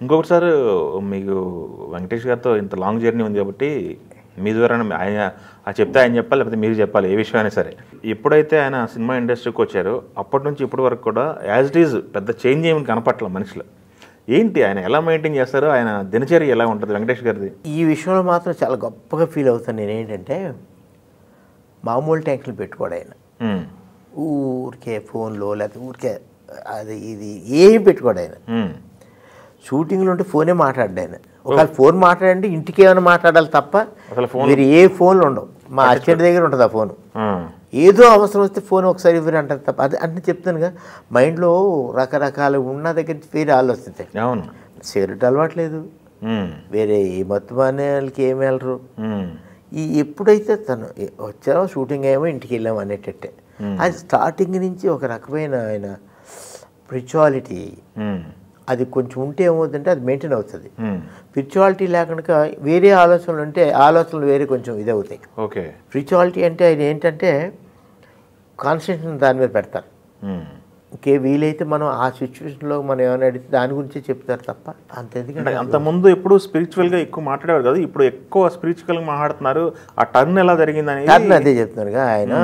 ఇంకొకటి సార్, మీకు వెంకటేష్ గారితో ఇంత లాంగ్ జర్నీ ఉంది కాబట్టి మీ ద్వారా ఆయన చెప్తే ఆయన చెప్పాలి, లేకపోతే మీరు చెప్పాలి, ఏ విషయం అయినా సరే. ఎప్పుడైతే ఆయన సినిమా ఇండస్ట్రీకి వచ్చారో అప్పటి నుంచి ఇప్పటి వరకు కూడా యాజ్ ఇట్ ఈజ్ పెద్ద చేంజ్ ఏమి కనపట్ల మనుషులు. ఏంటి ఆయన ఎలా మెయింటైన్ చేస్తారో, ఆయన దినచర్య ఎలా ఉంటుంది వెంకటేష్ గారిది? ఈ విషయంలో మాత్రం చాలా గొప్పగా ఫీల్ అవుతాను నేను. ఏంటంటే మామూలు ట్యాంకులు పెట్టుకోడు ఆయన. ఊరికే ఫోన్లో లేకపోతే ఊరికే అది ఇది ఏం పెట్టుకోడు ఆయన. షూటింగ్లో ఉంటే ఫోనే మాట్లాడు ఆయన. ఒకవేళ ఫోన్ మాట్లాడండి ఇంటికి ఏమైనా మాట్లాడాలి తప్ప మీరు ఏ ఫోన్లు ఉండవు. మా అచ్చడి దగ్గర ఉంటుంది ఆ ఫోను. ఏదో అవసరం వస్తే ఫోన్ ఒకసారి ఇవ్వరు అంటారు తప్ప. అది అంటే చెప్తానుగా, మైండ్లో రకరకాలు ఉన్న దగ్గర నుంచి వేరే ఆలోచిస్తాయి. అవును, సిగరెట్ అలవాట్లేదు, వేరే ఏ మత్తు వాళ్ళకి ఏమి వెళ్ళరు. ఈ ఎప్పుడైతే తను వచ్చారో షూటింగ్ ఏమో ఇంటికి వెళ్ళాము అనేటట్టే. అది స్టార్టింగ్ నుంచి ఒక రకమైన ఆయన స్పిరిచువాలిటీ అది కొంచెం ఉంటే ఏమవుతుందంటే అది మెయింటైన్ అవుతుంది. స్పిరిచువాలిటీ లేకుండా వేరే ఆలోచనలు ఉంటే ఆలోచనలు వేరే కొంచెం ఇది అవుతాయి. ఓకే, స్పిరిచువాలిటీ అంటే ఆయన ఏంటంటే కాన్సన్ట్రేషన్ దాని మీద పెడతారు. ఇంకే వీలైతే మనం ఆ సిచ్యువేషన్లో మనం ఏమైనా అడిగితే దాని గురించి చెప్తారు తప్ప అంత. ఎందుకంటే అంతకుముందు ఎప్పుడు స్పిరిచువల్గా ఎక్కువ మాట్లాడేవారు కదా, ఇప్పుడు ఎక్కువ స్పిరిచువల్గా మాట్లాడుతున్నారు. ఆ టర్న్ ఎలా జరిగిందని టర్న్ అదే చెప్తున్నారుగా. ఆయన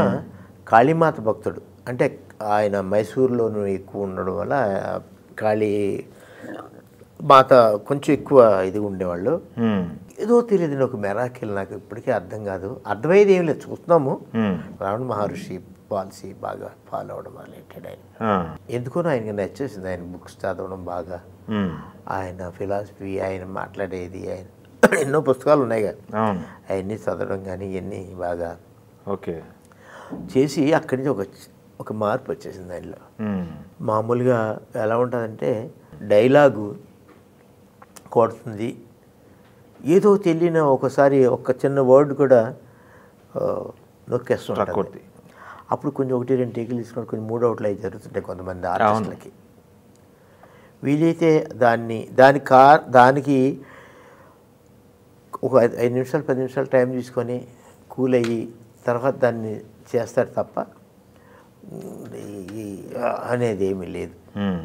కాళీమాత భక్తుడు. అంటే ఆయన మైసూరులోనూ ఎక్కువ ఉండడం వల్ల కాళీ మాత కొంచెం ఎక్కువ ఇది ఉండేవాళ్ళు. ఏదో తెలియదు ఒక మెరాకిల్, నాకు ఇప్పటికీ అర్థం కాదు. అర్థమయ్యేది ఏం లేదు, చూస్తున్నాము. రావణ మహర్షి పాలసీ బాగా ఫాలో అవడం మొదలెట్టాడు ఆయన. ఎందుకో ఆయనకి నచ్చేసింది. ఆయన బుక్స్ చదవడం బాగా, ఆయన ఫిలాసఫీ, ఆయన మాట్లాడేది, ఆయన ఎన్నో పుస్తకాలు ఉన్నాయి కదా అవన్నీ చదవడం కానీ ఇవన్నీ బాగా ఓకే చేసి అక్కడి నుంచి ఒక మార్పు వచ్చేసింది ఆయనలో. మామూలుగా ఎలా ఉంటుందంటే డైలాగు కొడుతుంది, ఏదో తెలియని ఒకసారి ఒక చిన్న వర్డ్ కూడా నొక్కేస్తుంటుంది. అప్పుడు కొంచెం 1-2 టేకులు తీసుకొని కొంచెం మూడ్ అవుట్లు అవి జరుగుతుంటాయి కొంతమంది ఆర్టిస్టులకి. వీలైతే దానికి ఒక 5 నిమిషాలు 10 నిమిషాలు టైం తీసుకొని కూల్ అయ్యి తర్వాత దాన్ని చేస్తాడు తప్ప అనేది ఏమీ లేదు.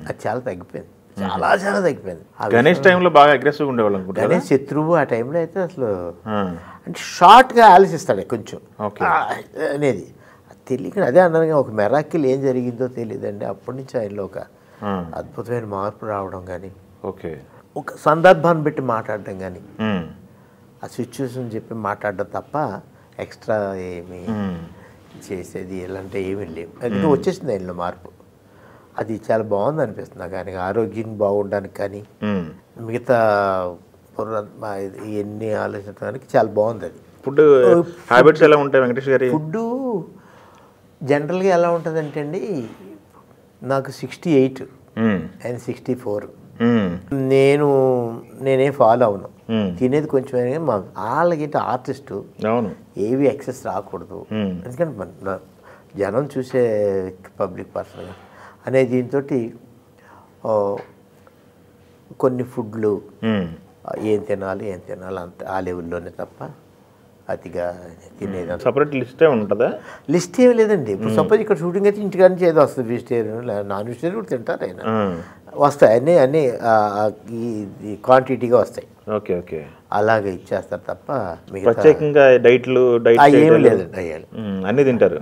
అది చాలా తగ్గిపోయింది, చాలా చాలా తగ్గిపోయింది. గణేష్ టైంలో బాగా అగ్రెసివ్గా ఉండేవాళ్ళు అనుకుంటా. గణేష్ శత్రువు ఆ టైంలో అయితే అసలు అంటే షార్ట్గా ఆలోచిస్తాడు కొంచెం అనేది తెలియక. అదే అన్నాను, ఒక మెరాకిల్ ఏం జరిగిందో తెలియదండి. అప్పటి నుంచి ఆయనలో ఒక అద్భుతమైన మార్పు రావడం కానీ, ఒక సందర్భాన్ని బట్టి మాట్లాడడం కానీ, ఆ సిచ్యువేషన్ చెప్పి మాట్లాడడం తప్ప ఎక్స్ట్రా ఏమి చేసేది ఇలాంటి ఏమీ లేవు. అది వచ్చేసింది ఆయనలో మార్పు. అది చాలా బాగుంది అనిపిస్తుంది నాకు. ఆయన ఆరోగ్యం బాగుండడానికి కానీ మిగతా ఇవన్నీ ఆలోచించడానికి చాలా బాగుంది. అది ఫుడ్ హ్యాబిట్స్ ఎలా ఉంటాయి వెంకటేష్ గారి? ఫుడ్ జనరల్గా ఎలా ఉంటుందంటే అండి, నాకు 68, ఆయన 64. నేనేం ఫాలో అవును, తినేది కొంచెం. వాళ్ళకి ఆర్టిస్టు ఏవి ఎక్సెస్ రాకూడదు, ఎందుకంటే జనం చూసే పబ్లిక్ పర్సన్ అనే దీంతో కొన్ని ఫుడ్లు ఏం తినాలి అంత ఆ లెవెల్లోనే తప్ప అతిగా తినేది. సపరేట్ లిస్టే ఉంటుందా? లిస్ట్ ఏమి లేదండి. ఇప్పుడు సపోజ్ ఇక్కడ షూటింగ్ అయితే ఇంటికాడ నుంచి ఏదో వస్తుంది, వెజిటేరియన్ నాన్ వెజిటేరియన్ కూడా తింటారు ఆయన, వస్తాయి అన్నీ క్వాంటిటీగా వస్తాయి. ఓకే ఓకే, అలాగే ఇచ్చేస్తారు తప్ప ప్రత్యేకంగా డైట్లు ఏమి లేదండి. అయ్యాలి అన్నీ తింటారు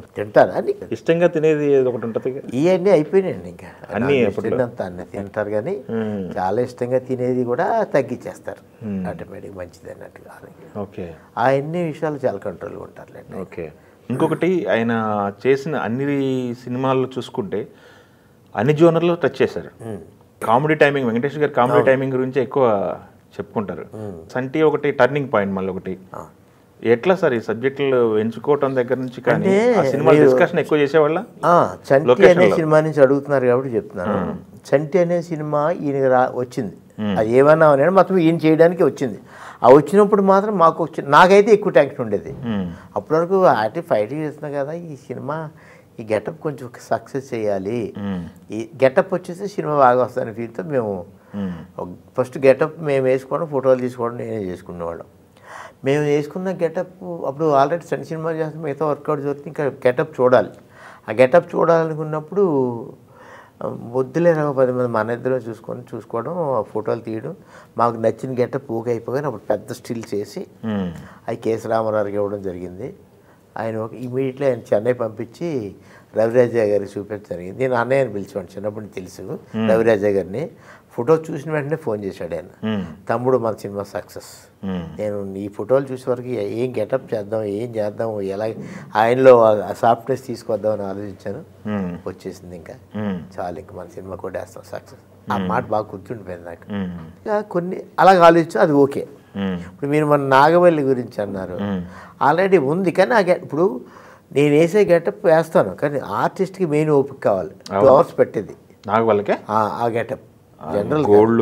అన్ని ఇష్టంగా తినేది ఒకటి ఉంటుంది. ఇవన్నీ అయిపోయినాయండి, ఇంకా అన్నీ అన్నీ తింటారు కానీ చాలా ఇష్టంగా తినేది కూడా తగ్గించేస్తారు ఆటోమేటిక్, మంచిది అన్నట్టుగా. ఓకే, ఆ అన్ని విషయాలు చాలా కంట్రోల్గా ఉంటారులేండి. ఓకే. ఇంకొకటి, ఆయన చేసిన అన్ని సినిమాల్లో చూసుకుంటే అన్ని జోనర్లో టచ్ చేశారు. కామెడీ టైమింగ్, వెంకటేష్ గారి కామెడీ టైమింగ్ గురించి ఎక్కువ చెప్పుకుంటారు. సంటి ఒకటి టర్నింగ్ పాయింట్, మళ్ళీ ఒకటి ఎట్లా సార్ ఈ సబ్జెక్టులు ఎంచుకోవటం దగ్గర నుంచి కానీ సినిమా డిస్కషన్ ఎక్కువ చేసేవాళ్ళ? చంటి అనే సినిమా నుంచి అడుగుతున్నారు కాబట్టి చెప్తున్నాను. చంటి అనే సినిమా ఈయన వచ్చింది, అది ఏమన్నా అనేది మొత్తం ఈయన చేయడానికి వచ్చింది. ఆ వచ్చినప్పుడు మాత్రం నాకైతే ఎక్కువ టెన్షన్ ఉండేది. అప్పటి వరకు ఫైటింగ్ చేస్తున్నా కదా, ఈ సినిమా ఈ గెటప్ కొంచెం సక్సెస్ చేయాలి, ఈ గెటప్ వచ్చేసి సినిమా బాగా వస్తుందని ఫీల్తో మేము ఫస్ట్ గెటప్ మేము వేసుకోవడం, ఫోటోలు తీసుకోవడం నేనే చేసుకునేవాళ్ళం. మేము వేసుకున్న గెటప్ అప్పుడు ఆల్రెడీ సినిమా చేస్తే మిగతా వర్కౌట్ దొరికి ఇంకా గెటప్ చూడాలి. ఆ గెటప్ చూడాలనుకున్నప్పుడు వద్దులేరా 10 మంది మన ఇద్దరం చూసుకోవడం ఫోటోలు తీయడం మాకు నచ్చిన గెటప్ పూక అయిపోగానే అప్పుడు పెద్ద స్టిల్ చేసి అవి కేఎస్ రామారావుకి ఇవ్వడం జరిగింది. ఆయన ఇమీడియట్లీ ఆయన చెన్నై పంపించి రవిరాజా గారికి చూపించడం జరిగింది. నేను అన్నయ్యని పిలిచేవాడు, చిన్నప్పటి నుంచి తెలుసు రవిరాజా గారిని. ఫోటో చూసిన వెంటనే ఫోన్ చేశాడు ఆయన, తమ్ముడు మన సినిమా సక్సెస్. నేను ఈ ఫోటోలు చూసే వరకు ఏం గెటప్ చేద్దాం, ఏం చేద్దాం, ఎలా ఆయనలో సాఫ్ట్నెస్ తీసుకొద్దాం అని ఆలోచించాను. వచ్చేసింది ఇంకా చాలు, ఇంకా మన సినిమా కూడా వేస్తాం సక్సెస్. ఆ మాట బాగా గుర్తుండిపోయింది నాకు. ఇంకా కొన్ని అలాగ ఆలోచించు, అది ఓకే. ఇప్పుడు మీరు మన నాగవల్లి గురించి అన్నారు, ఆల్రెడీ ఉంది. కానీ ఇప్పుడు నేను వేసే గెటప్ వేస్తాను, కానీ ఆర్టిస్ట్కి మెయిన్ ఓపిక కావాలి. 2 hours పెట్టేది నాగవల్లికే ఆ గెటప్. జనరల్ గోల్డ్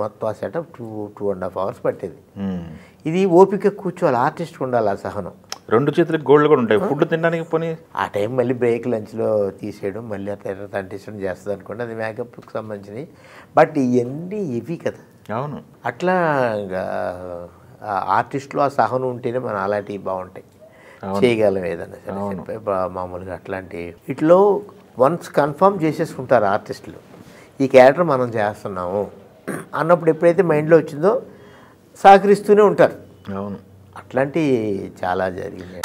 మొత్తం ఆ సెటప్ 2.5 hours పట్టేది. ఇది ఓపిక కూర్చోవాలి, ఆర్టిస్ట్ ఉండాలి, ఆ సహనం. 2 చేతులకి గోల్డ్ కూడా ఉంటాయి. ఫుడ్ తినడానికి పోనీ ఆ టైం మళ్ళీ బ్రేక్ లంచ్లో తీసేయడం, మళ్ళీ అట్లా అంటించడం చేస్తుంది అనుకోండి, అది మేకప్కి సంబంధించినవి. బట్ ఇవన్నీ ఇవి కదా. అవును, అట్లా ఆర్టిస్ట్లో ఆ సహనం ఉంటేనే మనం అలాంటివి బాగుంటాయి, చేయగలం ఏదైనా సరే. మామూలుగా అట్లాంటి వీటిలో వన్స్ కన్ఫర్మ్ చేసేసుకుంటారు ఆర్టిస్టులు, ఈ క్యారెక్టర్ మనం చేస్తున్నాము అన్నప్పుడు ఎప్పుడైతే మైండ్లో వచ్చిందో సహకరిస్తూనే ఉంటారు. అవును, అట్లాంటివి చాలా జరిగినాయి.